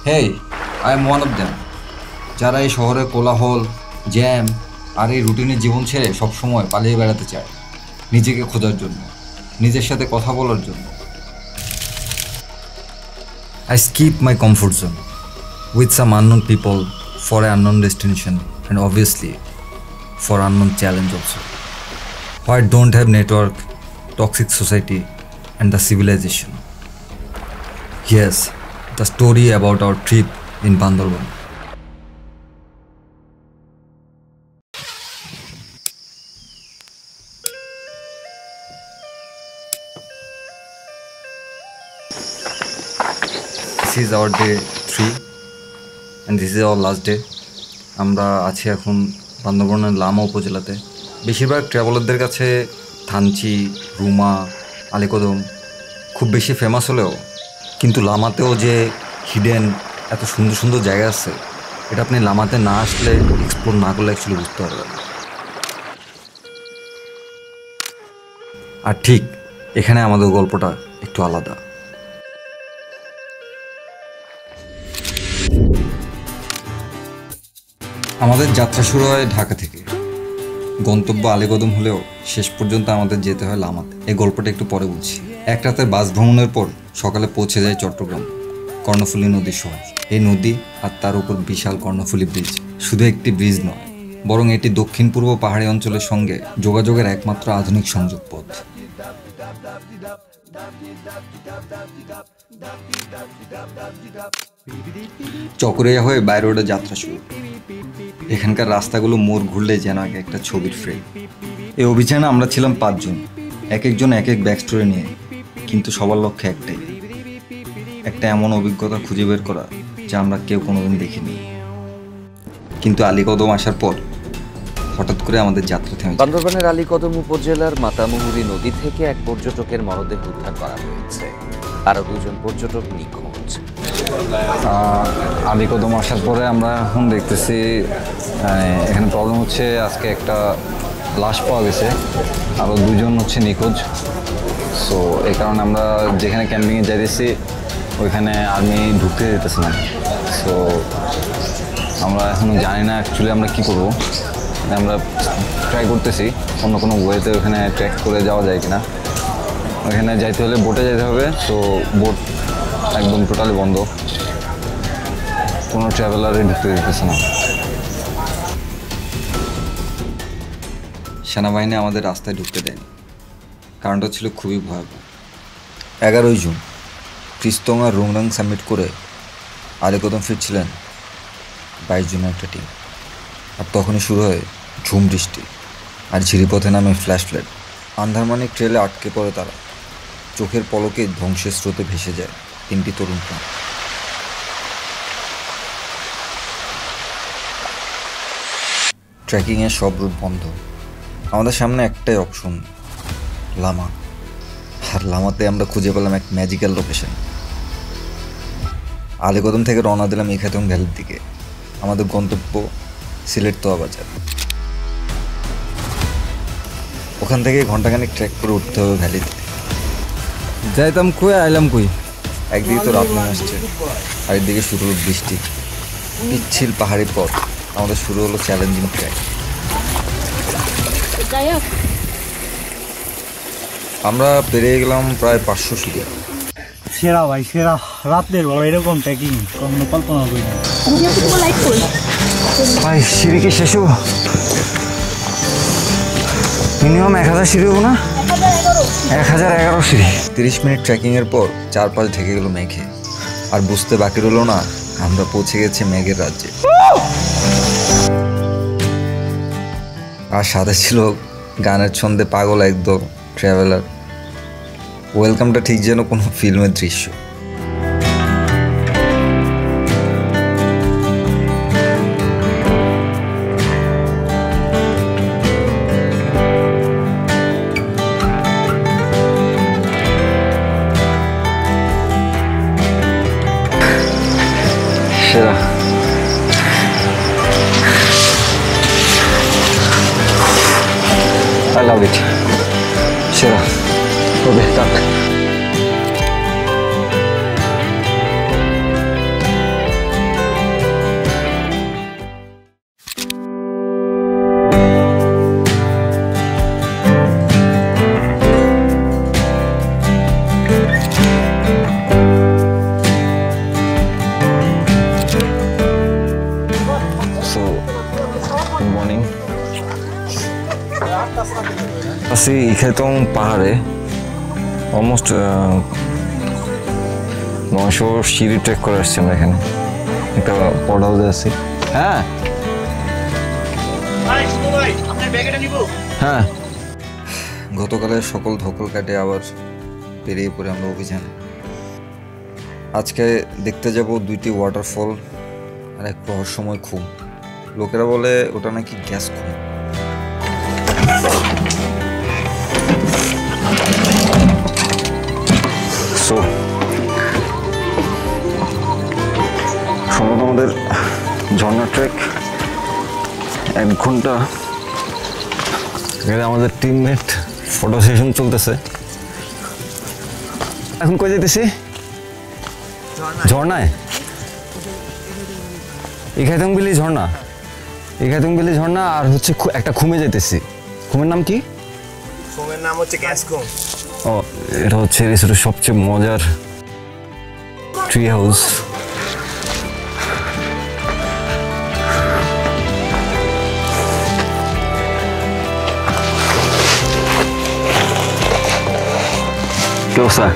Hey, I am one of them, যারা এই শহরে কোলাহল, জ্যাম আর এই রুটিনের জীবন ছেড়ে সবসময় পালিয়ে বেড়াতে চায় নিজেকে খোঁজার জন্য, নিজের সাথে কথা বলার জন্য। I skip my comfort zone with some unknown people for an unknown destination and obviously for unknown challenge also. Why don't have network, toxic society and the civilization. Yes, the story about our trip in Bandarban. This is our day 3 and this is our last day. আমরা আছি এখন বান্দরবানের লামা উপজেলাতে। বেশিরভাগ ট্রাভেলারদের কাছে থানচি, রুমা, আলীকদম খুব বেশি famous হলেও কিন্তু লামাতেও যে হিডেন এত সুন্দর সুন্দর জায়গা আছে, এটা আপনি লামাতে না আসলে, এক্সপ্লোর না করলে অ্যাকচুয়ালি বুঝতে পারবেন। আর ঠিক এখানে আমাদের গল্পটা একটু আলাদা। আমাদের যাত্রা শুরু হয় ঢাকা থেকে, গন্তব্য আলীকদম হলেও শেষ পর্যন্ত আমাদের যেতে হয় লামাতে। এই গল্পটা একটু পরে বলছি। এক রাতের বাস ভ্রমণের পর সকালে পৌঁছে যায় চট্টগ্রাম কর্ণফুলী নদীর শহর। এই নদী আর তার উপর বিশাল কর্ণফুলী ব্রিজ শুধু একটি ব্রিজ নয়, বরং এটি দক্ষিণ পূর্ব পাহাড়ি অঞ্চলের সঙ্গে যোগাযোগের একমাত্র আধুনিক সংযোগ পথ। চকরিয়া হয়ে বাই রোডে যাত্রা শুরু। এখানকার রাস্তাগুলো মোড় ঘুরলে যেন একটা ছবির ফ্রেম। এই অভিযানে আমরা ছিলাম 5 জন, এক একজন এক এক ব্যাক স্টোরি নিয়ে, কিন্তু সবার লক্ষ্য একটাই, একটা এমন অভিজ্ঞতা খুঁজে বের করা যা আমরা কেউ কোনোদিন দেখিনি। কিন্তু আলীকদম আসার পর হঠাৎ করে আমাদের যাত্রা থেমে যায়। বান্দরবানের আলীকদম উপজেলার মাতামুহুরী নদী থেকে এক পর্যটকের মরদেহ উদ্ধার করা হয়েছে। আরও 2 জন পর্যটক নিখোঁজ। আলীকদম আসার পরে আমরা এখন দেখতেছি এখানে প্রবলেম হচ্ছে, আজকে একটা লাশ পাওয়া গেছে, আরও 2 জন হচ্ছে নিখোঁজ। সো এই কারণে আমরা যেখানে ক্যাম্পিংয়ে যাইতেছি ওইখানে আর্মি ঢুকতে দিতেছে না। সো আমরা এখনও জানি না অ্যাকচুয়ালি আমরা কী করবো। আমরা ট্রাই করতেছি অন্য কোনো ওয়েতে ওখানে ট্র্যাক করে যাওয়া যায় কিনা। ওখানে যাইতে হলে বোটে যেতে হবে। সো বোট একদম টোটালি বন্ধ, কোনো ট্রাভেলারে ঢুকতে দিতেছে না। সেনাবাহিনী আমাদের রাস্তায় ঢুকতে দেয়নি, কারণটা ছিল খুবই ভয়াবহ। 11ই জুন ক্রিস্তং আর রোংরাং সাবমিট করে আলীকদম ফিরছিলেন 22 জনের একটা টিম। আর তখনই শুরু হয় ঝুম বৃষ্টি আর ঝিরিপথে নামে ফ্ল্যাশ ফ্লাড। আন্ধারমানিক ট্রেলে আটকে পড়ে তারা, চোখের পলকে ধ্বংসের স্রোতে ভেসে যায় 3টি তরুণ প্রাণ। ট্রেকিংয়ের সব রুট বন্ধ, আমাদের সামনে একটাই অপশন, লামা। আর লামাতে আমরা খুঁজে পেলাম এক ম্যাজিক্যাল লোকেশন। আলীকদম থেকে রওনা দিলাম ইখাতং ভ্যালির দিকে। আমাদের গন্তব্য সিলেট তোয়া বাজার। ওখান থেকে ঘন্টাখানেক ট্রেক করে উঠতে হবে ভ্যালিতে। যাইতাম কই আইলাম কই। একদিকে তো রাত নেমে আসছে, আর একদিকে শুরু হলো বৃষ্টি। পিচ্ছিল পাহাড়ি পথ, আমাদের শুরু হলো চ্যালেঞ্জিং ট্রেক। আমরা পেরিয়ে গেলাম প্রায় 500 সিঁড়ি। সেরা ভাই সেরা, রাতের বেলা এরকম ট্রেকিং কখনো কল্পনা করি না ভাই। সিঁড়ি কি শেষ হবো? মিনিমাম 1000 সিঁড়ি হবো না? 1011 সিঁড়ি। 30 মিনিট ট্রেকিংয়ের পর চারপাশ ঢেকে গেল মেঘে, আর বুঝতে বাকি রইল না আমরা পৌঁছে গেছি মেঘের রাজ্যে। আর সাথে ছিল গানের ছন্দে পাগল একদম ট্রাভেলার। ওয়েলকামটা ঠিক যেন কোনো ফিল্মের দৃশ্য। সেরা I love it. সেরা। ওকে, টাক। খেতং পাহাড়ে অলমোস্ট 900 সিঁড়ি ট্রেক করে আসছি আমরা এখানে। একটা পড হাউসে আছি। হ্যাঁ হ্যাঁ, গতকালের সকল ধকল কাটে আবার বেরিয়ে পড়ে আমরা অভিযানে। আজকে দেখতে যাব 2টি ওয়াটারফল আর এক রহস্যময় খুম। লোকেরা বলে ওটা নাকি গ্যাস খুম। সো সম্ভবত আমাদের ঝর্ণা ট্রেক 1 ঘন্টা। এখানে আমাদের টিমমেট ফটো সেশন চলতেছে। এখন কই যেতেছি? ঝর্ণায়। ইখাইতংবিলি ঝর্ণা, ইখাইতংবিলি ঝর্ণা আর হচ্ছে একটা খুমে যেতেছি। খুমের নাম কি? খুমের নাম হচ্ছে গ্যাস খুম। ও, এটা হচ্ছে রিসোর্টের সবচেয়ে মজার ট্রি হাউস। কি অবস্থা?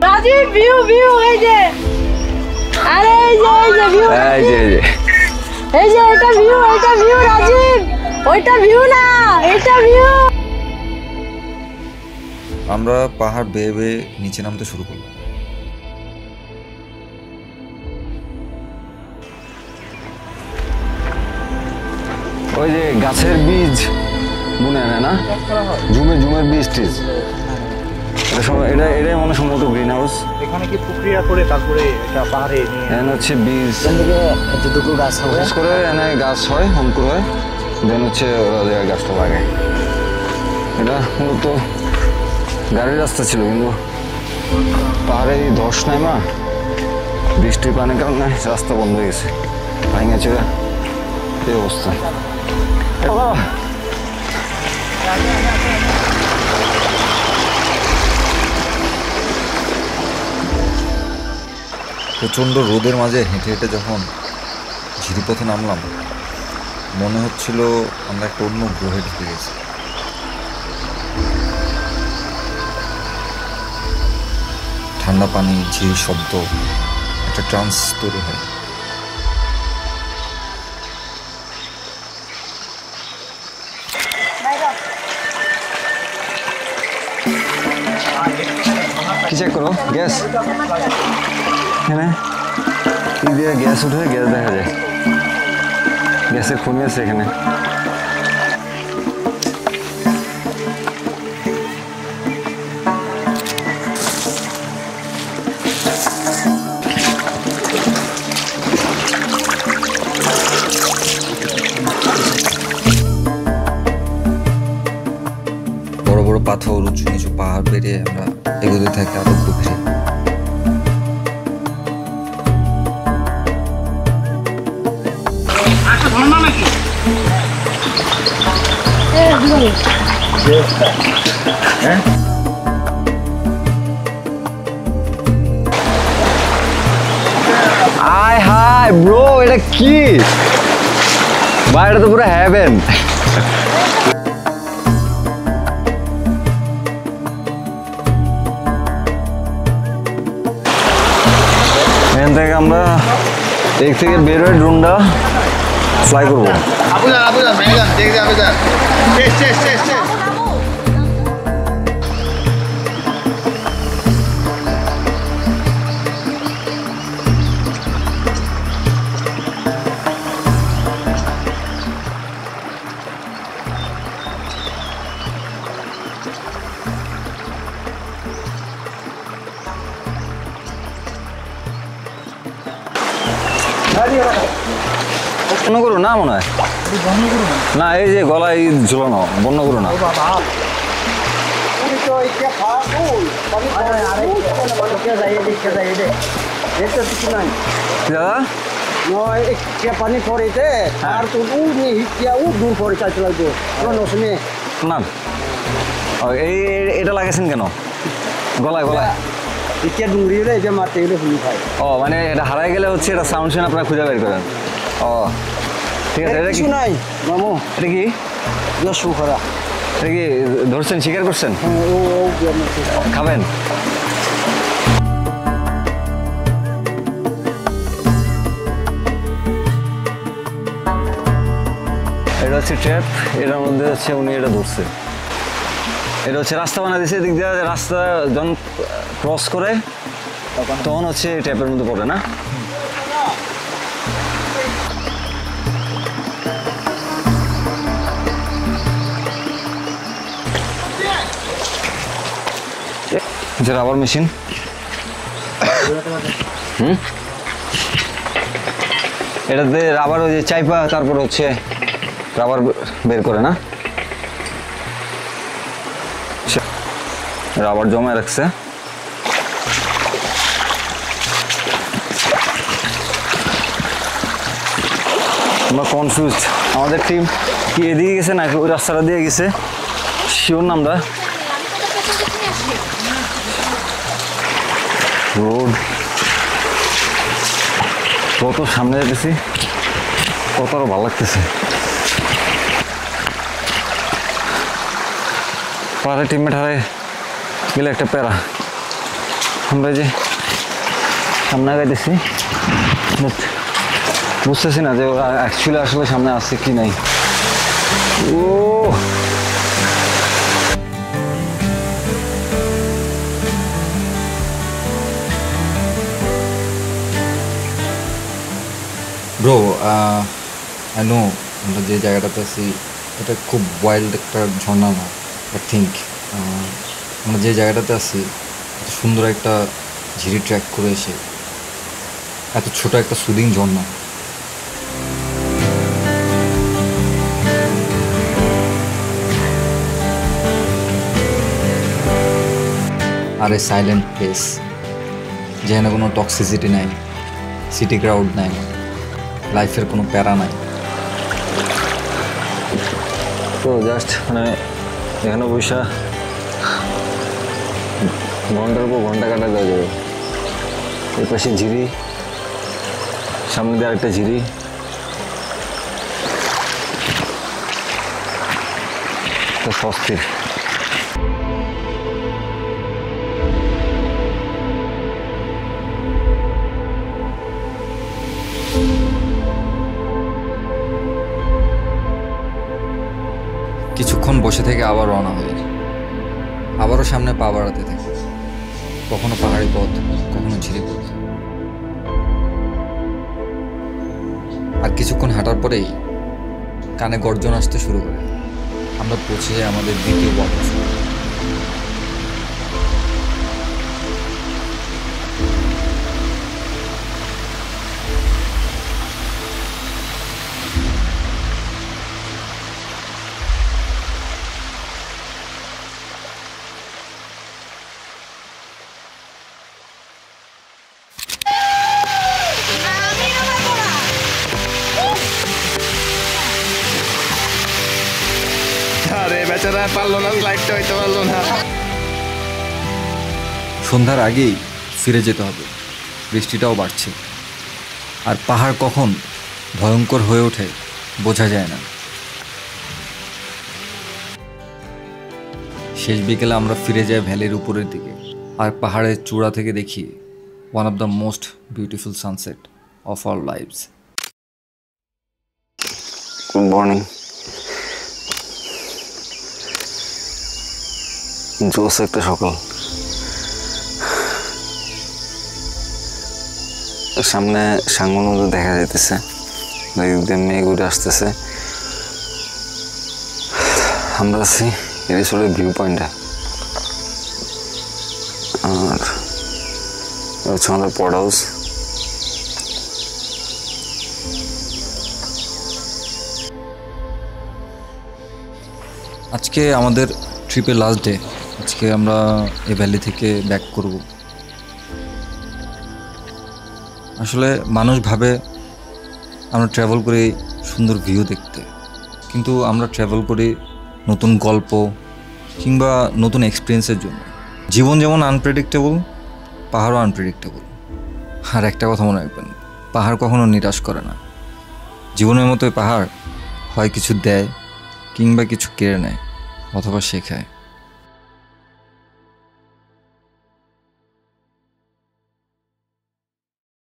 রাজীব ভিউ ভিউ এই যে, আরে এই যে ভিউ, এই যে এই যে এটা ভিউ রাজীব, ওইটা ভিউ না, এটা ভিউ। আমরা পাহাড় বেয়ে বেয়ে নিচে নামতে শুরু করলাম। ওই যে গাছের বীজ বুনে আনে না, ঝুমের বীজ টিজ, এটাই মনে সম্ভবত গ্রিন হাউস। এখানে কি প্রক্রিয়া করে তারপরে এটা পাহাড়ে নিয়ে এখানে হচ্ছে বীজ দুটো গাছ হবে, প্রসেস করে এনে গাছ হয়, অঙ্কুর হয়, দেন হচ্ছে ওরা জায়গায় গাছটা লাগায়। এটা মূলত গাড়ির রাস্তা ছিল, কিন্তু পাহাড়ে ধস নাই মা, বৃষ্টির পানির কারণে রাস্তা বন্ধ হয়ে গেছে, ভাঙে চলে এই অবস্থা। প্রচণ্ড রোদের মাঝে হেঁটে হেঁটে যখন ঝিরিপথে নামলাম, মনে হচ্ছিল আমরা একটা অন্য গ্রহে ঢুকে গেছি। ঠান্ডা পানি, ঝিরির শব্দ, একটা ট্রান্স তৈরি হয়। কি চেক করো? গ্যাস এখানে কি দিয়ে গ্যাস উঠে, গ্যাস দেখা যায়, গ্যাসের খুনি আছে এখানে। বড় বড় পাথর, উঁচু নিচু পাহাড় পেরিয়ে আমরা এগোতে থাকি আরো গভীরে। আয় হায় ব্রো, এটা কি ভাই? এটা তো পুরো হ্যাভেন। এখান থেকে আমরা এক থেকে বের হয়ে ড্রোনটা ফ্লাই করবো। বন্য গরু না মনে হয়, না এই যে গলায় ঝুলানো বন্য গরু না। দাদা পানি পড়েতে আর তো দূর পরে চাইতে লাগবে না এই এটা লাগাইছেন কেন গলায় গলায়? ইচ্ছা ডুঙ্গি রে যে মারতে গেলে হুলি খায়। ও মানে এটা হারাই গেলে হচ্ছে এটা সাউন্ড শুনে আপনারা খুঁজে বের করেন। ও ঠিক আছে। এটা কি কিছু নাই মামু, এটা কি জসু করা। এটা কি ধরছেন, শিকার করছেন? খাবেন? এটা হচ্ছে ট্র্যাপ, এটার মধ্যে হচ্ছে উনি এটা ধরছে। এটা হচ্ছে রাস্তা বানা দিয়েছে, এদিক দিয়ে রাস্তা যখন ক্রস করে তখন হচ্ছে ট্র্যাপের মধ্যে পড়ে না। যে রাবার মেশিন, এটাতে রাবার ওই যে চাইপা তারপর হচ্ছে রাবার বের করে না, রাবার জমায় রাখছে। আমরা কনফিউজ, আমাদের টিম কি এদিকে গেছে নাকি ওই রাস্তাটা দিয়ে গেছে শিওর না আমরা। রোড কত সামনে যেতেছি, কত আরো ভালো লাগতেছে। পাড়ায় টিমমেট হারায় গেলে একটা প্যারা। আমরা যে সামনে গাইতেছি বুঝতেছি না যে ওরা অ্যাকচুয়ালি আসলে সামনে আসছে কি নাই। ও ব্রো, আই নো আমরা যে জায়গাটাতে আছি এটা খুব ওয়াইল্ড একটা ঝর্ণা না। আই থিঙ্ক আমরা যে জায়গাটাতে আছি এত সুন্দর একটা ঝিরি ট্র্যাক করে এসে এত ছোট একটা সুদিং ঝর্ণা, আর এ সাইলেন্ট প্লেস যেখানে কোনো টক্সিসিটি নাই, সিটি ক্রাউড নাই, লাইফের কোনো প্যারা নাই। তো জাস্ট মানে এখানে বৈশা ঘন্টার পর ঘন্টা কাটা দেওয়া যাবে। এই পাশে ঝিরি, সামনে দিয়ে আরেকটা ঝিরি, তো সস্তির। কিছুক্ষণ বসে থেকে আবার রওনা হই, আবারও সামনে পা বাড়াতে থাকি, কখনো পাহাড়ি পথ, কখনো ঝিরি পথ। আর কিছুক্ষণ হাঁটার পরেই কানে গর্জন আসতে শুরু করে। আমরা পৌঁছে যাই আমাদের দ্বিতীয় ওয়াটারফল। আরে বেচারা পারলো না, লাইটটা হইতে পারলো না। সন্ধ্যার আগেই ফিরে যেতে হবে, বৃষ্টিটাও বাড়ছে। আর পাহাড় কখন ভয়ঙ্কর হয়ে ওঠে বোঝা যায় না। শেষ বিকেলে আমরা ফিরে যাই ভ্যালির উপরের দিকে, আর পাহাড়ের চূড়া থেকে দেখি one of the most beautiful sunset of our lives. Good morning. জোস একটা সকাল। সামনে সাঙ্গল মতো দেখা যাইতেছে, মেঘ উঠে আসতেছে। আমরা আছি এরিসোলের ভিউ পয়েন্টে, আর হচ্ছে আমাদের পড হাউস। আজকে আমাদের ট্রিপের লাস্ট ডে। আজকে আমরা এই ভ্যালি থেকে ব্যাক করব। আসলে মানুষ ভাবে আমরা ট্রাভেল করি সুন্দর ভিউ দেখতে, কিন্তু আমরা ট্রাভেল করি নতুন গল্প কিংবা নতুন এক্সপিরিয়েন্সের জন্য। জীবন যেমন আনপ্রেডিক্টেবল, পাহাড়ও আনপ্রেডিক্টেবল। আর একটা কথা মনে রাখবেন, পাহাড় কখনো নিরাশ করে না। জীবনের মতোই পাহাড় হয় কিছু দেয় কিংবা কিছু কেড়ে নেয় অথবা শেখায়।